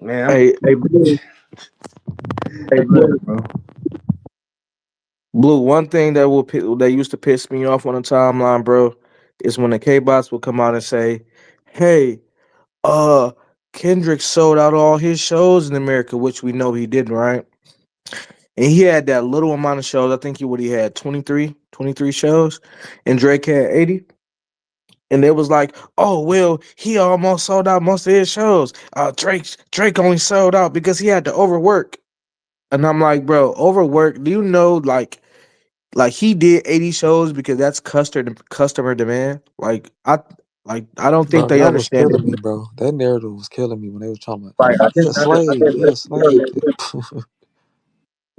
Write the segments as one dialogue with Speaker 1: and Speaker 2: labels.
Speaker 1: Hey, hey, Blue, hey,
Speaker 2: Go
Speaker 1: Blue,
Speaker 2: ahead, bro.
Speaker 1: Blue. One thing that used to piss me off on the timeline, bro, is when the K bots would come out and say, "Hey, uh, Kendrick sold out all his shows in America," which we know he didn't, right? And he had that little amount of shows. I think he had 23 shows, and Drake had 80. And it was like, oh well, he almost sold out most of his shows. Drake only sold out because he had to overwork. And I'm like, bro, overwork. Do you know like he did 80 shows because that's customer demand? I don't think
Speaker 3: Bro,
Speaker 1: they
Speaker 3: that was
Speaker 1: understand
Speaker 3: killing
Speaker 1: it.
Speaker 3: me, bro. That narrative was killing me when they was talking about
Speaker 2: Like
Speaker 3: he a slave. He a slave.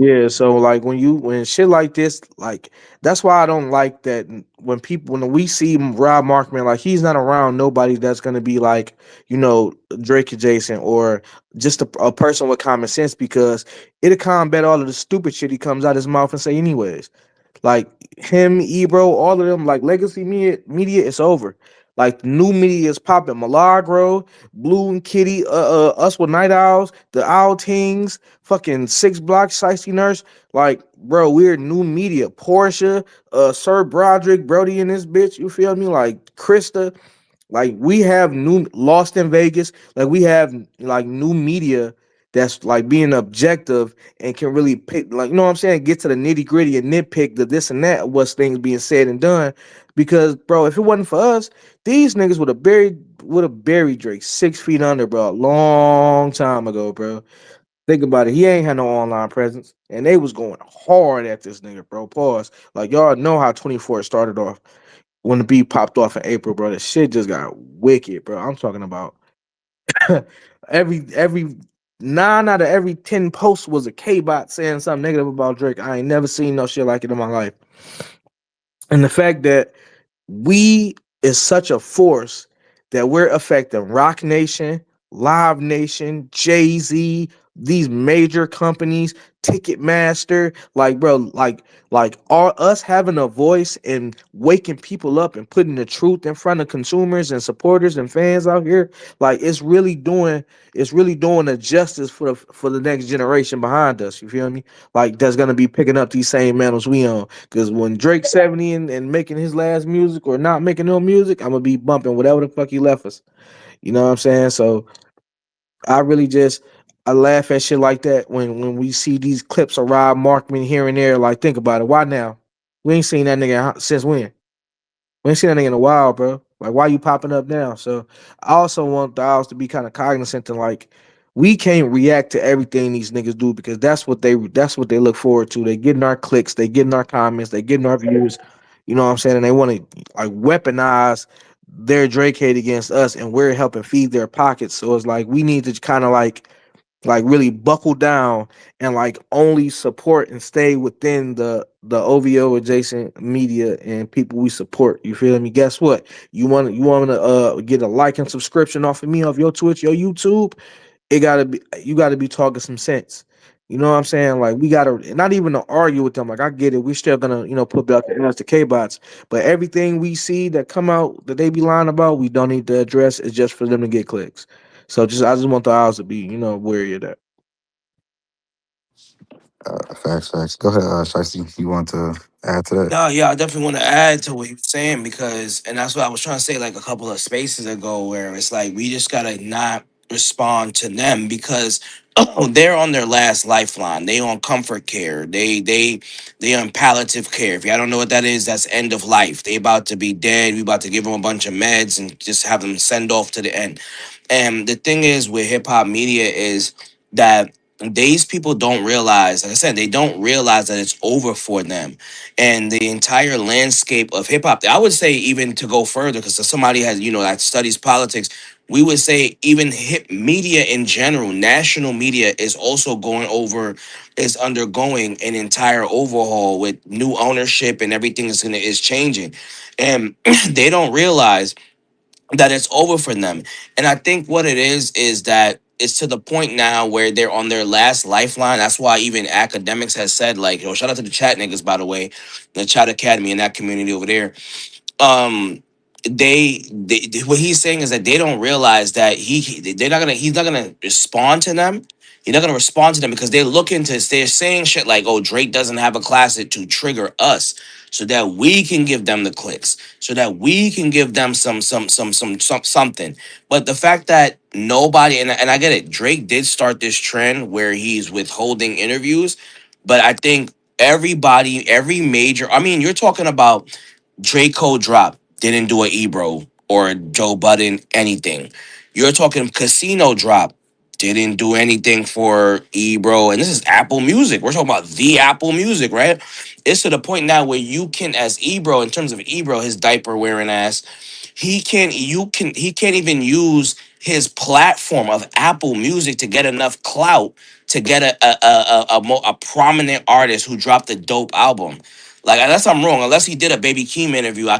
Speaker 1: Yeah, so like when shit like this, like that's why I don't like that when we see Rob Markman, like he's not around nobody that's gonna be like, Drake adjacent or just a person with common sense because it'll combat all of the stupid shit he comes out his mouth and say anyways. Like him, Ebro, all of them, like legacy media, it's over. Like new media is popping. Milagro, Blue and Kitty, us with Night Owls, the Owl Tings, fucking Six Block, Shiesty Nurse. Like, bro, we're new media. Portia, Sir Broderick, Brody and this bitch. You feel me? Like Krista. Like we have new Lost in Vegas. Like we have like new media that's like being objective and can really pick, like, you know what I'm saying, get to the nitty gritty and nitpick the this and that, what's things being said and done. Because bro, if it wasn't for us, these niggas would have buried Drake 6 feet under, bro, a long time ago, bro. Think about it. He ain't had no online presence. And they was going hard at this nigga, bro. Pause. Like y'all know how 24 started off when the beat popped off in April, bro. The shit just got wicked, bro. I'm talking about every 9 out of every 10 posts was a K bot saying something negative about Drake. I ain't never seen no shit like it in my life. And the fact that we is such a force that we're affecting Rock Nation, Live Nation, Jay Z, these major companies, Ticketmaster, like bro, like all us having a voice and waking people up and putting the truth in front of consumers and supporters and fans out here, like it's really doing a justice for the next generation behind us. You feel me? Like that's gonna be picking up these same mantles we on. Cause when Drake's 70 and making his last music or not making no music, I'm gonna be bumping whatever the fuck he left us. You know what I'm saying? So I really just I laugh at shit like that when we see these clips of Rob Markman here and there. Like, think about it. Why now? We ain't seen that nigga since when? We ain't seen that nigga in a while, bro. Like, why you popping up now? So I also want the Owls to be kind of cognizant to like we can't react to everything these niggas do because that's what they look forward to. They getting our clicks, they getting our comments, they getting our views. You know what I'm saying? And they want to like weaponize their Drake hate against us, and we're helping feed their pockets. So it's like we need to kind of like really buckle down and like only support and stay within the OVO adjacent media and people we support. You feel me? Guess what? You want to get a like and subscription off of me off your Twitch, your YouTube. You gotta be talking some sense. You know what I'm saying? Like we gotta not even to argue with them. Like I get it. We still gonna put out the ass to K bots, but everything we see that come out that they be lying about, we don't need to address. It's just for them to get clicks. So I just want the eyes to be wary of that.
Speaker 2: Facts, facts. Go ahead, Shiesty. You want to add to that?
Speaker 4: No, yeah, I definitely want to add to what he was saying because, and that's what I was trying to say like a couple of spaces ago, where it's like we just gotta not respond to them because they're on their last lifeline. They on comfort care. They on palliative care. If y'all don't know what that is, that's end of life. They about to be dead. We about to give them a bunch of meds and just have them send off to the end. And the thing is with hip hop media is that these people don't realize, like I said, they don't realize that it's over for them and the entire landscape of hip hop. I would say even to go further, because somebody has that studies politics, we would say even hip media in general, national media is undergoing an entire overhaul with new ownership and everything is changing, and they don't realize that it's over for them. And I think what it is that it's to the point now where they're on their last lifeline. That's why even academics has said, like, shout out to the chat niggas, by the way, the chat academy and that community over there. Um, what he's saying is that they don't realize that he's not gonna respond to them. He's not gonna respond to them because they're saying shit like, oh, Drake doesn't have a classic to trigger us so that we can give them the clicks, so that we can give them something. But the fact that nobody, and I get it, Drake did start this trend where he's withholding interviews, but I think every major, I mean, you're talking about Draco drop, didn't do a Ebro or Joe Budden anything. You're talking Casino drop, didn't do anything for Ebro. And this is Apple Music. We're talking about the Apple Music, right? It's to the point now where you can, as Ebro, in terms of Ebro, his diaper wearing ass, he can't even use his platform of Apple Music to get enough clout to get a prominent artist who dropped a dope album. Like, unless I'm wrong, unless he did a Baby Keem interview, I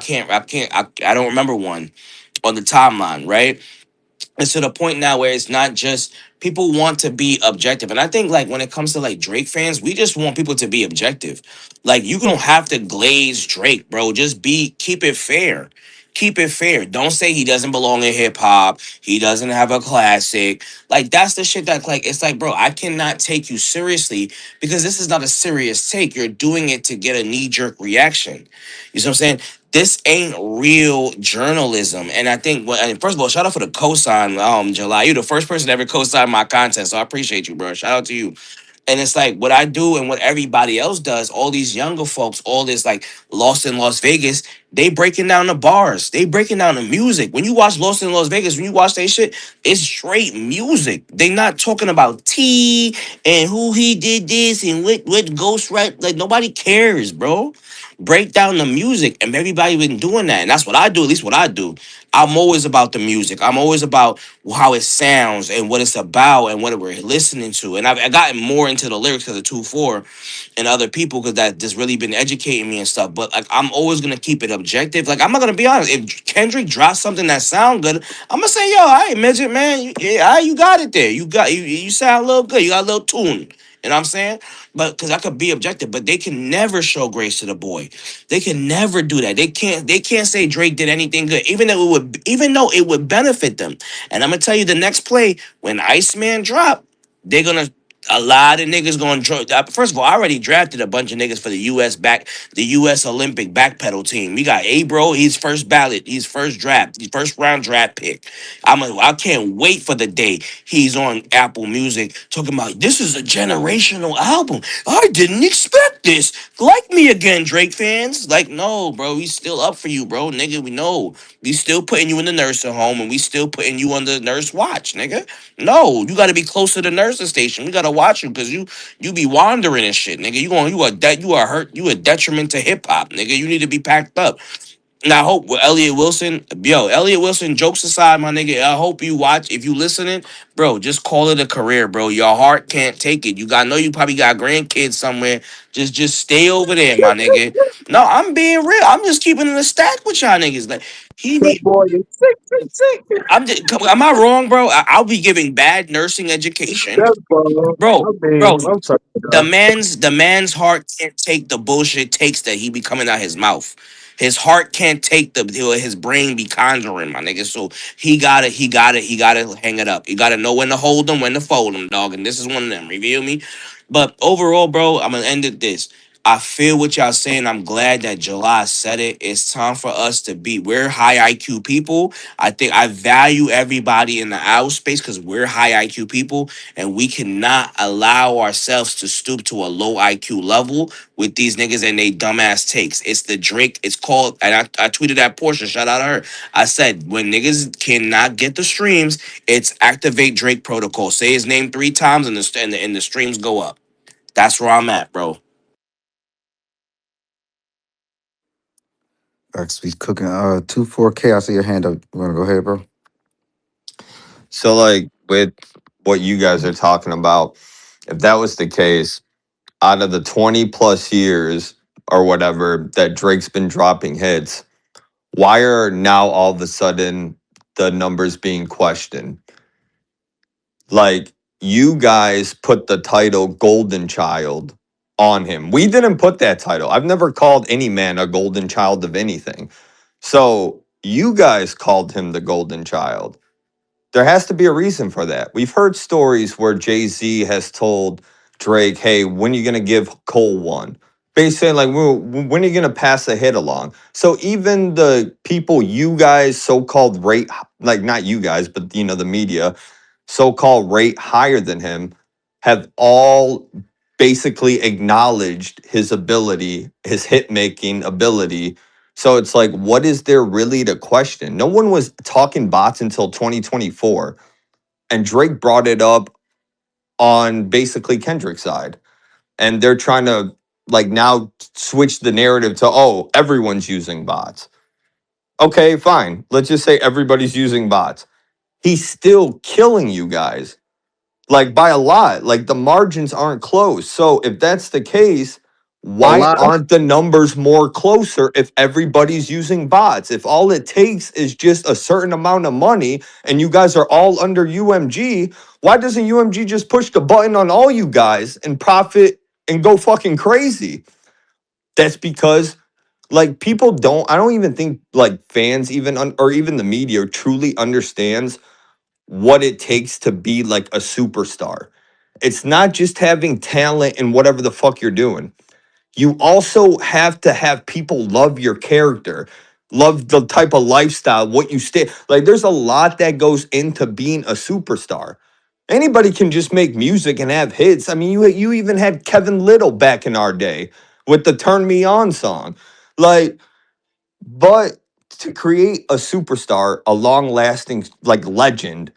Speaker 4: don't remember one on the timeline, right? It's to the point now where it's not just people want to be objective. And I think like when it comes to like Drake fans, we just want people to be objective. Like you don't have to glaze Drake, bro. Just keep it fair. Keep it fair. Don't say he doesn't belong in hip hop. He doesn't have a classic. Like that's the shit that like it's like, bro, I cannot take you seriously because this is not a serious take. You're doing it to get a knee-jerk reaction. You see what I'm saying? This ain't real journalism. And I think, well, and first of all, shout out for the cosign, July. You're the first person to ever cosign my content, so I appreciate you, bro. Shout out to you. And it's like what I do and what everybody else does, all these younger folks, all this like Lost in Las Vegas, they breaking down the bars, they breaking down the music. When you watch Lost in Las Vegas, when you watch that shit, it's straight music. They not talking about T and who he did this and what ghost right. Like nobody cares, bro. Break down the music, and everybody been doing that, and that's what I do. At least what I do. I'm always about the music. I'm always about how it sounds and what it's about and what we're listening to. And I gotten more into the lyrics of the 2-4 and other people because that just really been educating me and stuff. But like I'm always gonna keep it objective. Like I'm not gonna be honest. If Kendrick drops something that sound good, I'm gonna say, yo, all right, midget, man, you got it there. You sound a little good. You got a little tune. You know what I'm saying? But because I could be objective, but they can never show grace to the boy. They can never do that. They can't say Drake did anything good, even though it would benefit them. And I'm gonna tell you the next play when Iceman drop, they're gonna a lot of niggas going to first of all, I already drafted a bunch of niggas for the US Olympic backpedal team. We got Abro, he's first ballot, he's first draft, he's first round draft pick. I can't wait for the day he's on Apple Music talking about this is a generational album. I didn't expect this. Like me again, Drake fans. Like, no, bro, we still up for you, bro. Nigga, we know. We still putting you in the nursing home and we still putting you on the nurse watch, nigga. No, you gotta be close to the nursing station. We gotta watch you because you be wandering and shit, nigga. You are hurt, you a detriment to hip hop, nigga. You need to be packed up. And I hope with Elliot Wilson, jokes aside, my nigga, I hope you watch. If you listening, bro, just call it a career, bro. Your heart can't take it. Know you probably got grandkids somewhere. Just stay over there, my nigga. No, I'm being real. I'm just keeping it a stack with y'all niggas. Like he
Speaker 1: That
Speaker 4: need
Speaker 1: boy is sick, sick, sick.
Speaker 4: am I wrong, bro? I'll be giving bad nursing education.
Speaker 1: That's bro.
Speaker 4: Bro,
Speaker 1: I mean,
Speaker 4: bro,
Speaker 1: I'm sorry,
Speaker 4: the
Speaker 1: dog.
Speaker 4: man's heart can't take the bullshit takes that he be coming out his mouth. His heart can't take his brain be conjuring, my nigga. So he gotta hang it up. You gotta know when to hold them, when to fold them, dog. And this is one of them. You feel me? But overall, bro, I'm gonna end it this. I feel what y'all saying. I'm glad that July said it. It's time for us to be. We're high IQ people. I think I value everybody in the out space because we're high IQ people and we cannot allow ourselves to stoop to a low IQ level with these niggas and they dumbass takes. It's the Drake. It's called, and I tweeted at Portia. Shout out to her. I said when niggas cannot get the streams, it's activate Drake protocol. Say his name 3 times and the streams go up. That's where I'm at, bro.
Speaker 2: X, we cooking. 2 4K. I see your hand up. You wanna go ahead, bro?
Speaker 5: So, like, with what you guys are talking about, if that was the case, out of the 20 plus years or whatever that Drake's been dropping hits, why are now all of a sudden the numbers being questioned? Like, you guys put the title Golden Child on him. We didn't put that title. I've never called any man a golden child of anything. So, You guys called him the golden child. There has to be a reason for that. We've heard stories where Jay-Z has told Drake, hey, when are you going to give Cole one? Basically, like, when are you going to pass a hit along? So even the people you guys so-called rate, like not you guys, but, the media, so-called rate higher than him, have all basically acknowledged his ability, his hit-making ability. So it's like, what is there really to question? No one was talking bots until 2024, and Drake brought it up on basically Kendrick's side. And they're trying to like now switch the narrative to, oh, everyone's using bots. Okay, fine. Let's just say everybody's using bots. He's still killing you guys like by a lot. Like the margins aren't close. So if that's the case,
Speaker 1: A
Speaker 5: why
Speaker 1: lot.
Speaker 5: aren't the numbers more closer if everybody's using bots? If all it takes is just a certain amount of money and you guys are all under UMG, why doesn't UMG just push the button on all you guys and profit and go fucking crazy? That's because like people don't, I don't even think like fans even or even the media truly understands what it takes to be like a superstar. It's not just having talent and whatever the fuck you're doing. You also have to have people love your character, love the type of lifestyle, what you stay. Like there's a lot that goes into being a superstar. Anybody can just make music and have hits. I mean, you even had Kevin Little back in our day with the Turn Me On song. Like, but to create a superstar, a long-lasting like legend,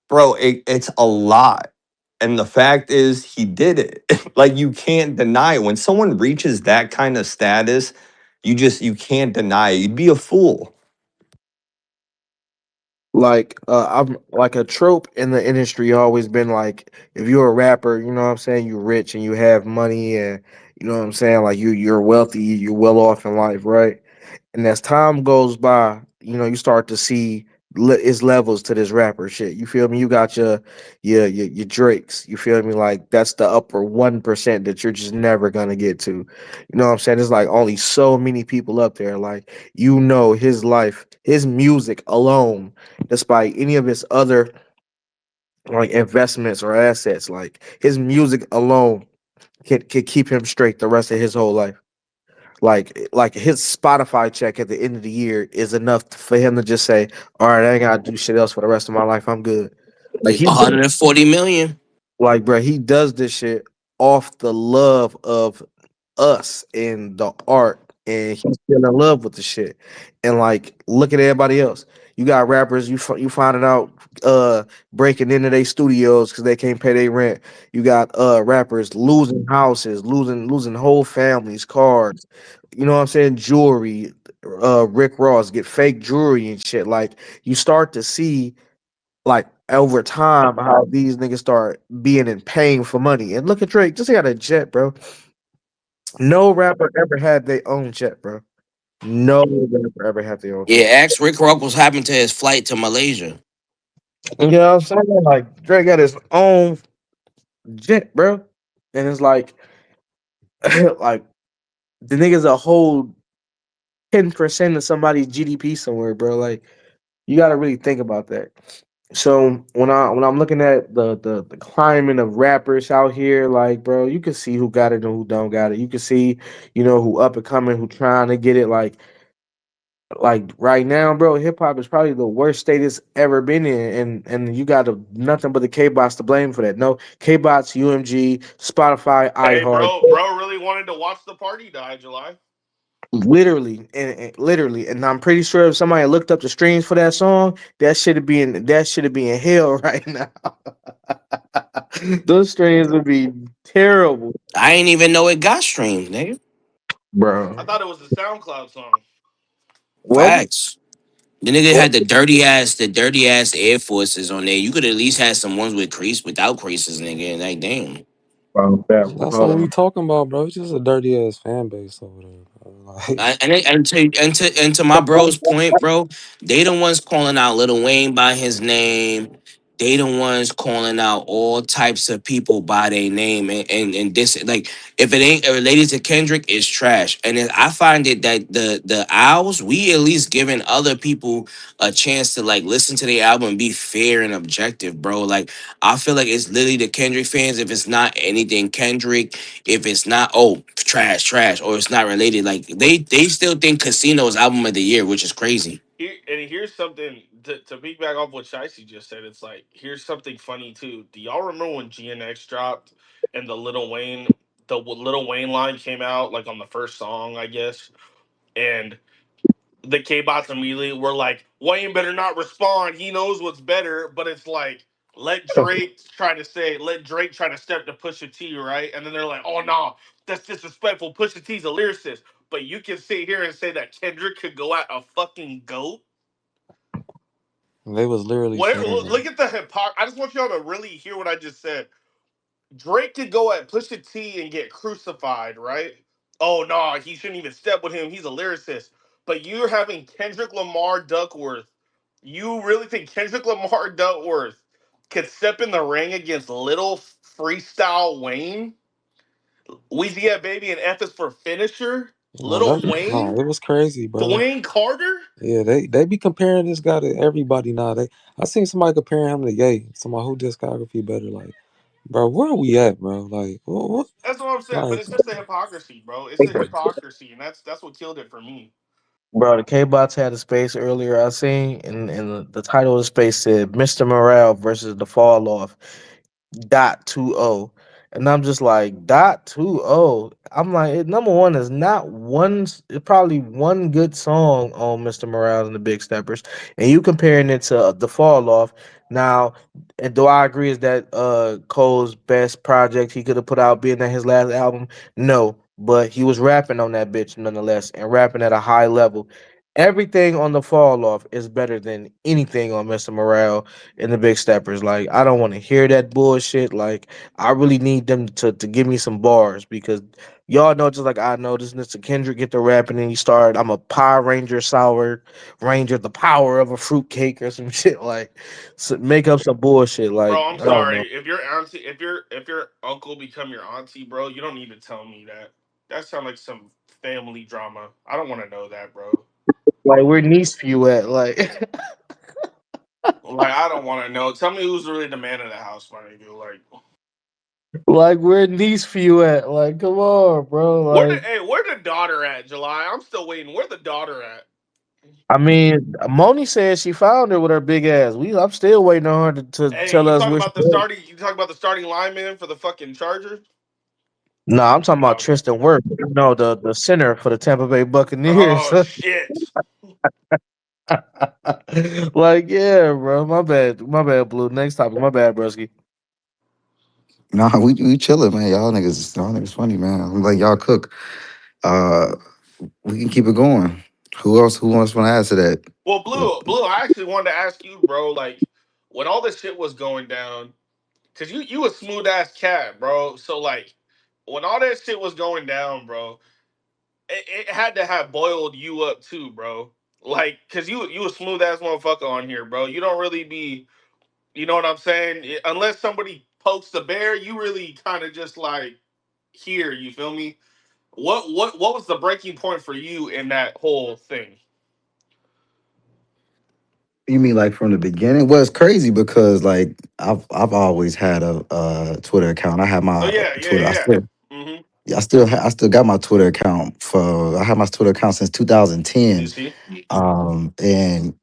Speaker 5: bro, it's a lot. And the fact is, he did it. Like, you can't deny it. When someone reaches that kind of status, you can't deny it. You'd be a fool.
Speaker 1: Like I'm like a trope in the industry always been like if you're a rapper, you know what I'm saying, you're rich and you have money and you know what I'm saying, like you're wealthy, you're well off in life, right? And as time goes by, you start to see is levels to this rapper shit. You feel me? You got your Drakes. You feel me? Like that's the upper 1% that you're just never gonna get to. You know what I'm saying? There's like only so many people up there. Like his life, his music alone, despite any of his other like investments or assets, like his music alone can keep him straight the rest of his whole life. Like his Spotify check at the end of the year is enough for him to just say, "All right, I ain't gotta do shit else for the rest of my life. I'm good." Like he
Speaker 4: 140 million.
Speaker 1: like, bro, he does this shit off the love of us and the art, and he's still in love with the shit. And like, look at everybody else. You got rappers you finding out breaking into their studios because they can't pay their rent. You got rappers losing houses, losing whole families, cars. You know what I'm saying? Jewelry. Rick Ross get fake jewelry and shit. Like you start to see like over time how these niggas start being in pain for money. And look at Drake, just got a jet, bro. No rapper ever had their own jet, bro. No rapper ever had their own
Speaker 4: Yeah,
Speaker 1: jet.
Speaker 4: ask Rick Rock what's happened to his flight to Malaysia.
Speaker 1: You know what I'm saying? Like Drake got his own jet, bro. And it's like like the nigga's a whole 10% of somebody's GDP somewhere, bro. Like you gotta really think about that. So when I'm looking at the climate of rappers out here, like bro, you can see who got it and who don't got it. You can see, who up and coming, who trying to get it. Like right now, bro, hip hop is probably the worst state it's ever been in, and you got nothing but the K bots to blame for that. No K bots, UMG, Spotify,
Speaker 6: Hey,
Speaker 1: iHeart,
Speaker 6: bro, really wanted to watch the party die, July.
Speaker 1: literally, and literally, and I'm pretty sure if somebody looked up the streams for that song, that should be in hell right now. Those streams would be terrible,
Speaker 4: I ain't even know it got streamed, nigga.
Speaker 6: I
Speaker 1: bro.
Speaker 6: thought it was a SoundCloud song.
Speaker 1: Was it?
Speaker 4: Facts. The nigga
Speaker 1: Was
Speaker 4: had the dirty ass Air Forces on there. You could at least have some ones with crease without creases, nigga. And like, damn.
Speaker 3: That's
Speaker 1: Hold
Speaker 3: what we
Speaker 1: on.
Speaker 3: talking about, bro. It's just a dirty ass fan base over there, bro. Like,
Speaker 4: And to my bro's point, bro, they the ones calling out Lil Wayne by his name. they the ones calling out all types of people by their name and this like if it ain't related to Kendrick, it's trash. And then I find it that the owls, we at least giving other people a chance to like listen to the album and be fair and objective, bro. Like I feel like it's literally the Kendrick fans. If it's not anything Kendrick, if it's not trash, trash, or it's not related, like they still think Casino's album of the year, which is crazy.
Speaker 6: And here's something to piggyback off what Shicey just said. It's like here's something funny too. Do y'all remember when GNX dropped and the Little Wayne line came out like on the first song, I guess, and the K-bots immediately were like, Wayne better not respond. He knows what's better. But it's like, let Drake try to step to Pusha T, right? And then they're like, oh, no, that's disrespectful. Pusha T's a lyricist. But you can sit here and say that Kendrick could go at a fucking goat.
Speaker 3: They was literally
Speaker 6: What?
Speaker 3: saying that.
Speaker 6: Look at the hypocrisy. I just want y'all to really hear what I just said. Drake could go at Pusha T and get crucified, right? Oh no, he shouldn't even step with him. He's a lyricist. But you're having Kendrick Lamar Duckworth. You really think Kendrick Lamar Duckworth could step in the ring against little freestyle Wayne? Weezy F Baby and F is for finisher? Little
Speaker 3: Nah,
Speaker 6: Wayne?
Speaker 3: it was crazy, bro.
Speaker 6: Dwayne Carter?
Speaker 3: Yeah, they be comparing this guy to everybody now. I seen somebody comparing him to Ye. Somebody who discography better. Like, bro, where are we at, bro? Like, what?
Speaker 6: That's what I'm saying. But
Speaker 3: Like,
Speaker 6: it's just the hypocrisy, bro. It's the hypocrisy, and that's what killed it for me.
Speaker 1: Bro, the K-Bots had a space earlier I seen, and the title of the space said Mr. Morale versus the Fall Off. .20, and I'm just like .20. I'm like, number one is not one. It's probably one good song on Mr. Morale and the Big Steppers, and you comparing it to the Fall Off. Now, and do I agree is that Cole's best project he could have put out being at his last album? No, but he was rapping on that bitch nonetheless and rapping at a high level. Everything on the Fall Off is better than anything on Mr. Morale and the Big Steppers. Like, I don't want to hear that bullshit. Like, I really need them to give me some bars because y'all know just like I know this Mr. Kendrick get the rapping and he started. I'm a Power Ranger, Sour Ranger, the power of a fruitcake or some shit. Like, so make up some bullshit. Like,
Speaker 6: Bro, I'm
Speaker 1: I don't know.
Speaker 6: sorry. If your uncle become your auntie, bro, you don't need to tell me that. That sounds like some family drama. I don't want to know that, bro.
Speaker 1: Like, where niece few at? Like,
Speaker 6: Like, I don't want to know. Tell me who's really the man of the house, my nigga. Like,
Speaker 1: like where niece few at? Like, come on, bro. Like.
Speaker 6: where the daughter at, July? I'm still waiting. Where the daughter at?
Speaker 1: I mean, Moni said she found her with her big ass. I'm still waiting on her to
Speaker 6: Hey,
Speaker 1: tell
Speaker 6: you
Speaker 1: us
Speaker 6: talking
Speaker 1: where she
Speaker 6: about the
Speaker 1: is.
Speaker 6: starting? You talking about the starting lineman for the fucking Chargers?
Speaker 1: No, I'm talking about
Speaker 6: Okay.
Speaker 1: Tristan Wirth. No, the center for the Tampa Bay Buccaneers.
Speaker 6: Oh shit.
Speaker 1: Like, yeah, bro. My bad, Blue. Next topic. My bad, broski.
Speaker 2: Nah, we chilling, man. Y'all niggas funny, man. I'm like y'all cook. Uh, we can keep it going. Who else want to add to that?
Speaker 6: Well,
Speaker 2: Uh,
Speaker 6: Blue. I actually wanted to ask you, bro. Like, when all this shit was going down, cause you a smooth ass cat, bro. So like, when all that shit was going down, bro, it had to have boiled you up too, bro. Like, cause you a smooth ass motherfucker on here, bro. You don't really be, you know what I'm saying? Unless somebody pokes the bear, you really kind of just like here. You feel me? What was the breaking point for you in that whole thing?
Speaker 2: You mean like from the beginning? Well, it's crazy because like I've always had a Twitter account. I have
Speaker 6: Oh
Speaker 2: my
Speaker 6: yeah, yeah,
Speaker 2: Twitter.
Speaker 6: yeah, yeah. Mm-hmm.
Speaker 2: Yeah, I still got my Twitter account for. I had my Twitter account since
Speaker 6: You
Speaker 2: 2010.
Speaker 6: see?
Speaker 2: And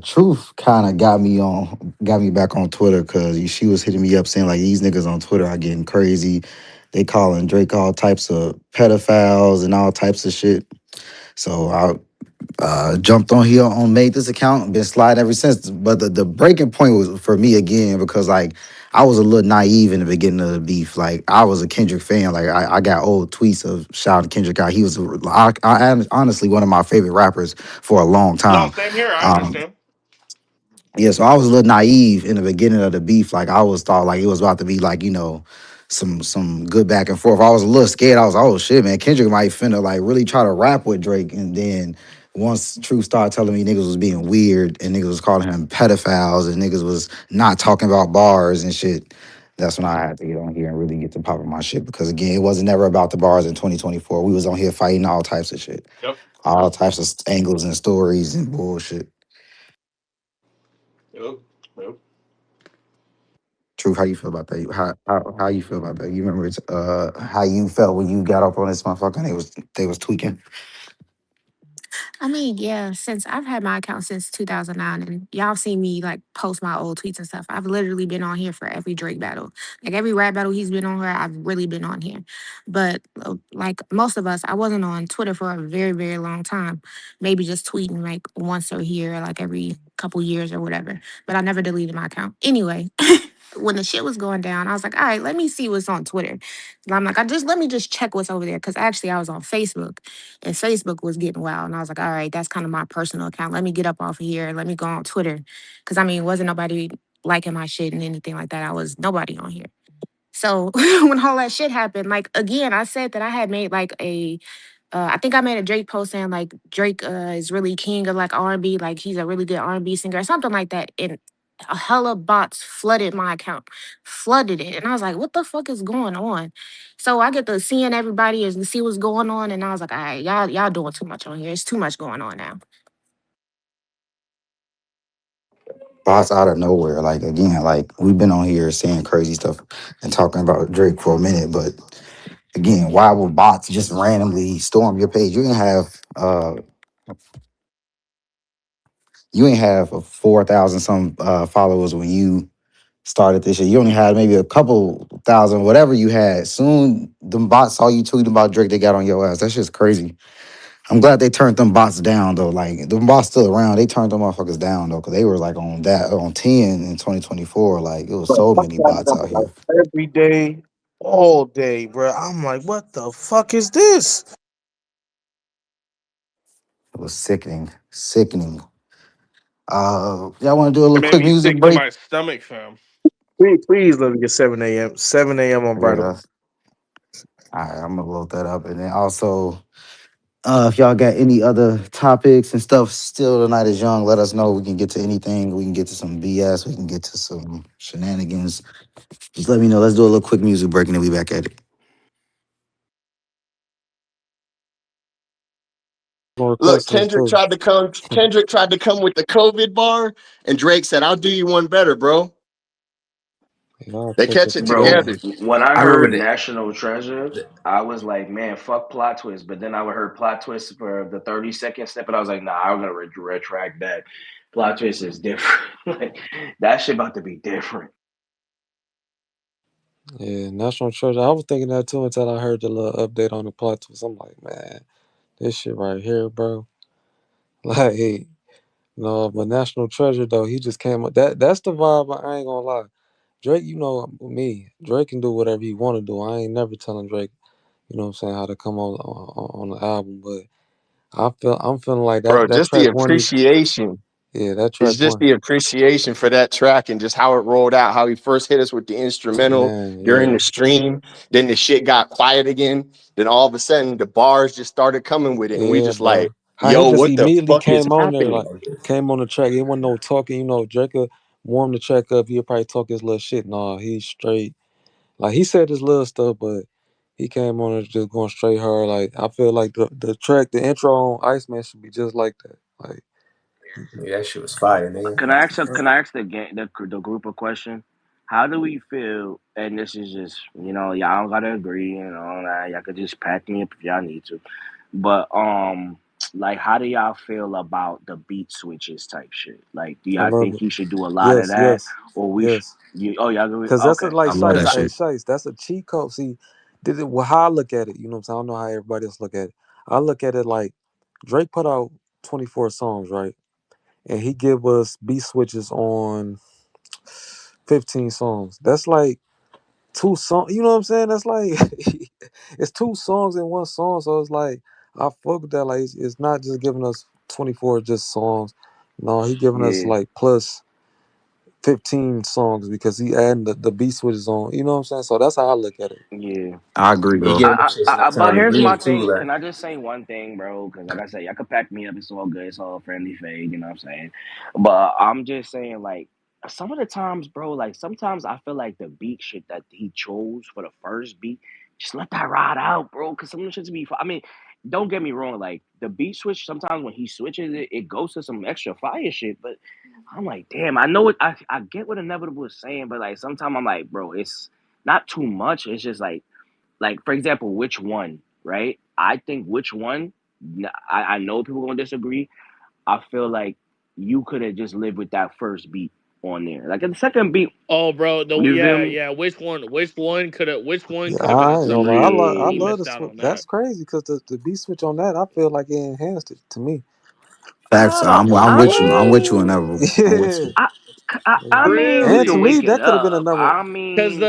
Speaker 2: Truth kind of got me back on Twitter because she was hitting me up saying like these niggas on Twitter are getting crazy. They calling Drake all types of pedophiles and all types of shit. So I jumped on here on made this account and been sliding ever since. But the breaking point was for me again because like I was a little naive in the beginning of the beef. Like I was a Kendrick fan. Like I got old tweets of shouting Kendrick out. He was I am honestly one of my favorite rappers for a long
Speaker 6: No,
Speaker 2: time.
Speaker 6: same here. I
Speaker 2: Um,
Speaker 6: understand.
Speaker 2: yeah, so I was a little naive in the beginning of the beef. Like I was thought like it was about to be like, some good back and forth. I was a little scared. I was like, oh shit, man, Kendrick might finna like really try to rap with Drake. And then once Truth started telling me niggas was being weird and niggas was calling him pedophiles and niggas was not talking about bars and shit, that's when I had to get on here and really get to popping my shit. Because again, it wasn't never about the bars in 2024. We was on here fighting all types of shit,
Speaker 6: Yep.
Speaker 2: all types of angles and stories and bullshit.
Speaker 6: Yep. Yep.
Speaker 2: Truth, how you feel about that? How you feel about that? You remember how you felt when you got up on this motherfucker and they was tweaking?
Speaker 7: I mean, yeah, since I've had my account since 2009, and y'all seen me like post my old tweets and stuff. I've literally been on here for every Drake battle. Like every rap battle he's been on here, I've really been on here. But like most of us, I wasn't on Twitter for a very, very long time. Maybe just tweeting like once or here, like every couple years or whatever. But I never deleted my account. Anyway, when the shit was going down, I was like, all right, let me see what's on Twitter. And I'm like, let me just check what's over there. Cause actually I was on Facebook and Facebook was getting wild. And I was like, all right, that's kind of my personal account. Let me get up off of here and let me go on Twitter. Cause I mean, wasn't nobody liking my shit and anything like that. I was nobody on here. So when all that shit happened, like again, I said that I had made like I think I made a Drake post saying like Drake is really king of like R&B, like he's a really good R&B singer or something like that. And a hella bots flooded my account, flooded it, and I was like, "What the fuck is going on?" So I get to seeing everybody and see what's going on, and I was like, "All right, y'all doing too much on here. It's too much going on now."
Speaker 2: Bots out of nowhere. Like again, like we've been on here saying crazy stuff and talking about Drake for a minute, but again, why would bots just randomly storm your page? You ain't have 4,000 some followers when you started this shit. You only had maybe a couple thousand, whatever you had. Soon them bots saw you tweeting about Drake, they got on your ass. That's just crazy. I'm glad they turned them bots down though. Like them bots still around. They turned them motherfuckers down though, because they were like on 10 in 2024. Like it was
Speaker 1: Bro,
Speaker 2: so
Speaker 1: fuck
Speaker 2: many
Speaker 1: that
Speaker 2: bots
Speaker 1: number,
Speaker 2: out
Speaker 1: like,
Speaker 2: here.
Speaker 1: every day, all day, bro. I'm like, what the fuck is this?
Speaker 2: It was sickening, sickening. Y'all want to do a
Speaker 6: It
Speaker 2: little
Speaker 6: made
Speaker 2: quick
Speaker 6: me
Speaker 2: music
Speaker 6: sick to
Speaker 2: break?
Speaker 6: my stomach, fam.
Speaker 1: Please let me get 7 a.m. 7 a.m. on
Speaker 2: Yeah,
Speaker 1: Vital.
Speaker 2: that's all right. I'm gonna load that up, and then also, if y'all got any other topics and stuff, still the night is young. Let us know. We can get to anything. We can get to some BS. We can get to some shenanigans. Just let me know. Let's do a little quick music break, and then we back at it.
Speaker 3: Gonna
Speaker 8: Look,
Speaker 3: request one
Speaker 8: Kendrick
Speaker 3: too.
Speaker 8: tried to come. Kendrick tried to come with the COVID bar, and Drake said, "I'll do you one better, bro."
Speaker 3: Y'all
Speaker 8: They
Speaker 3: tripping
Speaker 8: catch
Speaker 3: for
Speaker 8: it
Speaker 9: Bro,
Speaker 3: sure.
Speaker 8: together.
Speaker 9: when I
Speaker 10: I remember
Speaker 9: heard
Speaker 10: that.
Speaker 9: National Treasure, I was like, man, fuck plot twist. But then I would heard plot twist for the 30-second step, and I was like, nah, I'm gonna retract that. Plot twist is different. Like that shit about to be different.
Speaker 3: Yeah, National Treasure. I was thinking that too until I heard the little update on the plot twist. I'm like, man, this shit right here, bro. Like, hey, no, but National Treasure though, he just came up. That's the vibe. I ain't gonna lie. Drake, you know me. Drake can do whatever he want to do. I ain't never telling Drake, you know what I'm saying, how to come on the album. But I'm feeling like
Speaker 8: Bro,
Speaker 3: that
Speaker 8: just the
Speaker 3: track one.
Speaker 8: appreciation.
Speaker 3: Yeah, that
Speaker 8: It's
Speaker 3: track
Speaker 8: just
Speaker 3: one.
Speaker 8: the appreciation for that track and just how it rolled out, how he first hit us with the instrumental
Speaker 3: Man,
Speaker 8: during
Speaker 3: yeah,
Speaker 8: the stream. Then the shit got quiet again. Then all of a sudden the bars just started coming with it. And we
Speaker 3: yeah,
Speaker 8: just like,
Speaker 3: bro. How he
Speaker 8: yo,
Speaker 3: just
Speaker 8: what the
Speaker 3: immediately
Speaker 8: fuck is
Speaker 3: came on there, like
Speaker 8: happening?
Speaker 3: came on the track. It wasn't no talking. You know, Drake could warm the track up. He'll probably talk his little shit. Nah, he's straight. Like he said his little stuff, but he came on and just going straight hard. Like I feel like the track, the intro on Iceman should be just like that. Like
Speaker 10: Yeah, that shit was fire, nigga.
Speaker 9: Can I ask the group a question? How do we feel? And this is just y'all don't gotta agree and all that. Y'all could just pack me up if y'all need to. But like how do y'all feel about the beat switches type shit? Like, do
Speaker 3: I
Speaker 9: y'all
Speaker 3: love
Speaker 9: think
Speaker 3: it.
Speaker 9: he should do a lot of
Speaker 3: Yes,
Speaker 9: that,
Speaker 3: yes,
Speaker 9: or we should?
Speaker 3: yes.
Speaker 9: Oh, y'all agree?
Speaker 3: Cause that's a,
Speaker 9: Okay,
Speaker 3: like
Speaker 2: I love
Speaker 9: cause
Speaker 2: that
Speaker 3: Shice,
Speaker 9: I
Speaker 3: hey
Speaker 2: shit.
Speaker 3: Shice, that's a cheat code. See, well, how I look at it, you know what I'm saying? I don't know how everybody else look at it. I look at it like Drake put out 24 songs, right? And he give us beat switches on 15 songs. That's like two songs. You know what I'm saying? That's like it's two songs in one song. So it's like I fuck with that. Like it's not just giving us 24 just songs. No, he giving us
Speaker 9: yeah.
Speaker 3: like plus 15 songs because he adding the beat switches on. You know what I'm saying? So that's how I look at it.
Speaker 9: Yeah.
Speaker 2: I agree,
Speaker 10: He
Speaker 2: bro.
Speaker 10: giving them shits enough
Speaker 9: But
Speaker 10: time to
Speaker 9: here's my
Speaker 10: breathe too.
Speaker 9: thing.
Speaker 10: Like
Speaker 9: Can I just say one thing, bro? Because like I said, y'all can pack me up. It's all good. It's all friendly fade. You know what I'm saying? But I'm just saying, like, some of the times, bro, like sometimes I feel like the beat shit that he chose for the first beat, just let that ride out, bro. Because some of the shit be. I mean, don't get me wrong. Like the beat switch, sometimes when he switches it, it goes to some extra fire shit. But I'm like, damn, I know it. I get what Inevitable is saying, but like sometimes I'm like, bro, it's not too much. It's just like for example, which one, right? I think which one. I know people gonna disagree. I feel like you could have just lived with that first beat on there. Like the second beat,
Speaker 6: Oh, bro, the
Speaker 9: you feel
Speaker 6: yeah,
Speaker 9: me?
Speaker 6: yeah. Which one could have? Which one
Speaker 3: Yeah,
Speaker 6: could have been a
Speaker 3: I ain't gonna lie.
Speaker 6: song, bro?
Speaker 3: I
Speaker 6: He
Speaker 9: Yeah.
Speaker 3: love the
Speaker 6: missed out
Speaker 3: switch.
Speaker 6: on that.
Speaker 3: That's crazy because the beat switch on that, I feel like it enhanced it to me.
Speaker 2: Facts. I'm
Speaker 9: I
Speaker 2: with you. I'm with you,
Speaker 9: mean,
Speaker 2: inevitable. I'm with
Speaker 3: Yeah.
Speaker 2: you.
Speaker 9: I, I mean, we
Speaker 3: And to
Speaker 9: can
Speaker 6: Really?
Speaker 3: me,
Speaker 9: wake it
Speaker 3: that could have been
Speaker 9: up.
Speaker 3: another.
Speaker 9: I mean,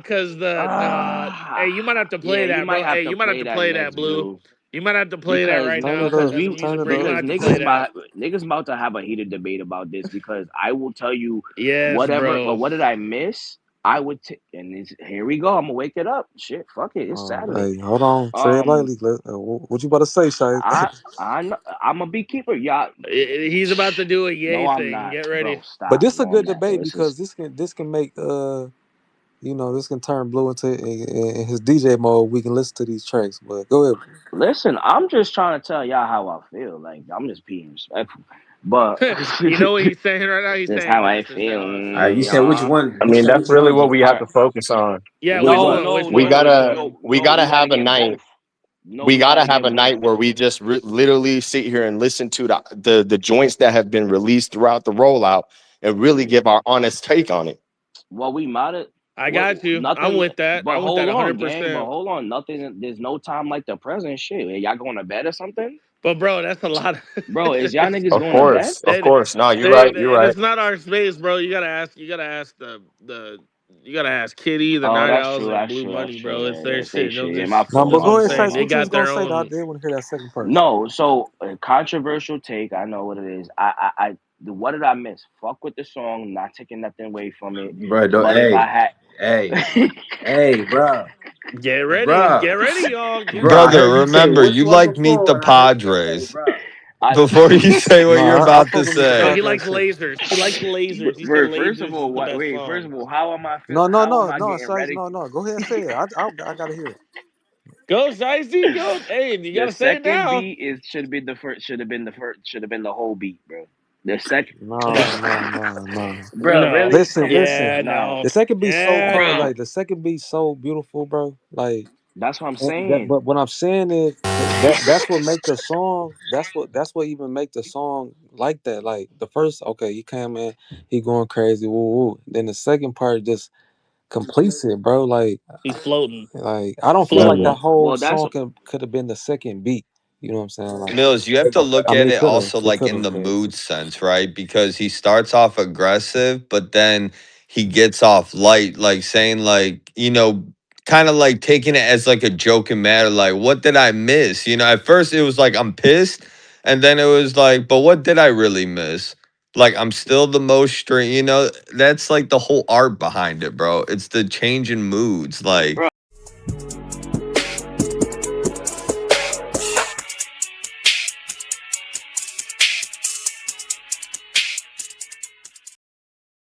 Speaker 6: Cause the hey, you might have to
Speaker 9: yeah,
Speaker 6: play
Speaker 9: you
Speaker 6: that,
Speaker 9: might
Speaker 6: bro.
Speaker 9: have
Speaker 6: Hey,
Speaker 9: to
Speaker 6: you might have
Speaker 9: play
Speaker 6: to
Speaker 9: that
Speaker 6: play that,
Speaker 9: next
Speaker 6: Blue.
Speaker 9: blue
Speaker 6: You might have to play that
Speaker 9: because
Speaker 6: right
Speaker 3: Turn
Speaker 6: now,
Speaker 3: it
Speaker 6: cause
Speaker 3: up.
Speaker 6: as a
Speaker 3: Turn
Speaker 6: music
Speaker 3: it
Speaker 6: break, you
Speaker 3: up.
Speaker 6: might
Speaker 9: because
Speaker 6: have to play that.
Speaker 9: niggas about to have a heated debate about this because I will tell you
Speaker 6: Yes,
Speaker 9: whatever. But
Speaker 6: bro.
Speaker 9: what did I miss? I would and here we go. I'm gonna wake it up. Shit, fuck it. It's Saturday.
Speaker 3: Hey, hold on. Tread
Speaker 9: Um,
Speaker 3: lightly. What you about to say, Shay?
Speaker 9: I know, I'm a beekeeper. Y'all,
Speaker 6: He's about to do a yay
Speaker 9: no, I'm
Speaker 6: thing.
Speaker 9: not,
Speaker 6: Get
Speaker 9: bro.
Speaker 6: ready.
Speaker 3: But
Speaker 9: Stop.
Speaker 3: this a
Speaker 9: No, I'm
Speaker 3: good
Speaker 9: not, bro.
Speaker 3: debate
Speaker 9: This is
Speaker 3: because this can make this can turn Blue into in his DJ mode. We can listen to these tracks. But go ahead.
Speaker 9: listen. I'm just trying to tell y'all how I feel. Like I'm just being respectful, but
Speaker 6: You know what he's saying right now? He's
Speaker 9: just
Speaker 6: saying
Speaker 9: how I
Speaker 6: this. This is
Speaker 9: feel.
Speaker 6: how I
Speaker 10: you
Speaker 6: feel.
Speaker 10: said which one?
Speaker 8: I
Speaker 10: You
Speaker 8: mean,
Speaker 10: said
Speaker 8: that's
Speaker 10: which
Speaker 8: really
Speaker 10: one?
Speaker 8: what we
Speaker 9: All
Speaker 8: have
Speaker 9: right.
Speaker 8: to focus on.
Speaker 6: Yeah, which
Speaker 9: No,
Speaker 6: one?
Speaker 9: no,
Speaker 6: Which
Speaker 8: We
Speaker 6: one?
Speaker 9: no,
Speaker 6: Which
Speaker 8: gotta
Speaker 6: one?
Speaker 8: we
Speaker 9: no.
Speaker 8: gotta
Speaker 9: We got to
Speaker 8: have a
Speaker 9: get
Speaker 8: night.
Speaker 9: both. No,
Speaker 8: We
Speaker 9: we got
Speaker 8: gotta
Speaker 9: to
Speaker 8: have
Speaker 9: get
Speaker 8: a
Speaker 9: both.
Speaker 8: night where we just literally sit here and listen to the joints that have been released throughout the rollout and really
Speaker 9: Yeah.
Speaker 8: give our honest take on it.
Speaker 9: Well, we might have
Speaker 6: I
Speaker 9: what
Speaker 6: got you. I'm
Speaker 9: nothing.
Speaker 6: with that.
Speaker 9: But
Speaker 6: I'm with that
Speaker 9: hold on, gang. But
Speaker 6: 100%.
Speaker 9: hold on, nothing. There's no time like the present. Shit, y'all going to bed or something,
Speaker 6: But bro, that's a lot.
Speaker 9: bro? Is y'all niggas
Speaker 8: Of
Speaker 9: going to bed?
Speaker 8: course, of
Speaker 6: They,
Speaker 8: course. No, you're right. You're right.
Speaker 6: it's not our space, bro. You gotta ask. You gotta ask the. You gotta ask Kitty, the
Speaker 9: Oh,
Speaker 6: Night
Speaker 9: that's
Speaker 6: Owls,
Speaker 9: true.
Speaker 6: and
Speaker 9: That's
Speaker 6: Blue
Speaker 9: true. That's
Speaker 6: Money,
Speaker 9: true.
Speaker 6: bro. It's
Speaker 9: Yeah,
Speaker 6: their
Speaker 9: yeah. Say
Speaker 6: shit. They'll
Speaker 9: shit. Yeah,
Speaker 6: just.
Speaker 9: my
Speaker 3: No,
Speaker 9: fault.
Speaker 3: but
Speaker 6: That's what
Speaker 3: go
Speaker 9: My
Speaker 6: I'm
Speaker 3: ahead,
Speaker 9: fault.
Speaker 6: saying.
Speaker 3: Shiesty.
Speaker 6: They
Speaker 3: What you was
Speaker 6: got
Speaker 3: gonna
Speaker 6: their
Speaker 3: say? I
Speaker 6: own.
Speaker 3: did want to hear that second part.
Speaker 9: No, so controversial take. I know what it is. What did I miss? Fuck with the song. Not taking nothing away from it.
Speaker 10: Bro, don't,
Speaker 9: But if I
Speaker 10: hey,
Speaker 9: had,
Speaker 10: bro,
Speaker 6: Get
Speaker 10: bro,
Speaker 6: ready, y'all. Get
Speaker 10: bro. I
Speaker 6: ready.
Speaker 5: Brother,
Speaker 10: heard you say
Speaker 5: remember,
Speaker 10: which
Speaker 5: you
Speaker 10: one
Speaker 5: like Meet the
Speaker 10: before, and I heard you say, hey,
Speaker 5: Padres
Speaker 10: bro.
Speaker 9: I
Speaker 5: before you say what
Speaker 3: No,
Speaker 5: you're
Speaker 3: I
Speaker 5: about to
Speaker 3: fuck with Meet the
Speaker 6: No,
Speaker 5: say.
Speaker 6: he
Speaker 3: Padres
Speaker 6: likes
Speaker 3: too.
Speaker 6: lasers. He likes lasers. He said
Speaker 9: first of
Speaker 6: lasers is
Speaker 9: all,
Speaker 6: the
Speaker 9: what?
Speaker 6: best
Speaker 9: Wait. First
Speaker 6: song.
Speaker 9: of all, how am I feel?
Speaker 3: No, no,
Speaker 9: How am
Speaker 3: no,
Speaker 9: I
Speaker 3: no,
Speaker 9: getting
Speaker 3: Shiesty,
Speaker 9: ready?
Speaker 3: no, no. Go ahead and say it. I gotta hear it.
Speaker 6: Go, Shiesty, go. Hey, you
Speaker 9: The
Speaker 6: gotta say it
Speaker 9: second
Speaker 6: now.
Speaker 9: beat is should have been the first. Should have been the first. Should have been the whole beat, bro. The second,
Speaker 3: No, no, no, no.
Speaker 9: bro.
Speaker 6: No.
Speaker 9: Really?
Speaker 3: Listen,
Speaker 9: Come on,
Speaker 3: listen.
Speaker 6: Yeah,
Speaker 9: no,
Speaker 6: no.
Speaker 3: The second beat so
Speaker 6: Yeah.
Speaker 9: bro.
Speaker 3: like the second beat so beautiful, bro. Like
Speaker 9: That's what I'm
Speaker 3: and that,
Speaker 9: saying.
Speaker 3: but what I'm saying is that's what make the song. That's what even make the song like that. Like the first, okay, he came in, he going crazy, woo woo. Then the second part just completes it, bro.
Speaker 6: He's floating.
Speaker 3: I don't feel like that
Speaker 6: Floating.
Speaker 3: whole
Speaker 9: Well, that's
Speaker 3: song could have been the second beat. You know what I'm saying? Like,
Speaker 5: Mills, you have to look
Speaker 3: I mean,
Speaker 5: at
Speaker 3: it
Speaker 5: it
Speaker 3: could have,
Speaker 5: also
Speaker 3: it
Speaker 5: like
Speaker 3: could
Speaker 5: in
Speaker 3: have,
Speaker 5: the
Speaker 3: but
Speaker 5: mood sense, right? Because he starts off aggressive, but then he gets off light, like saying, like, kind of like taking it as like a joking matter, like, what did I miss? At first it was like, I'm pissed. And then it was like, but what did I really miss? Like, I'm still the most that's like the whole art behind it, bro. It's the change in moods. Like,
Speaker 9: bro.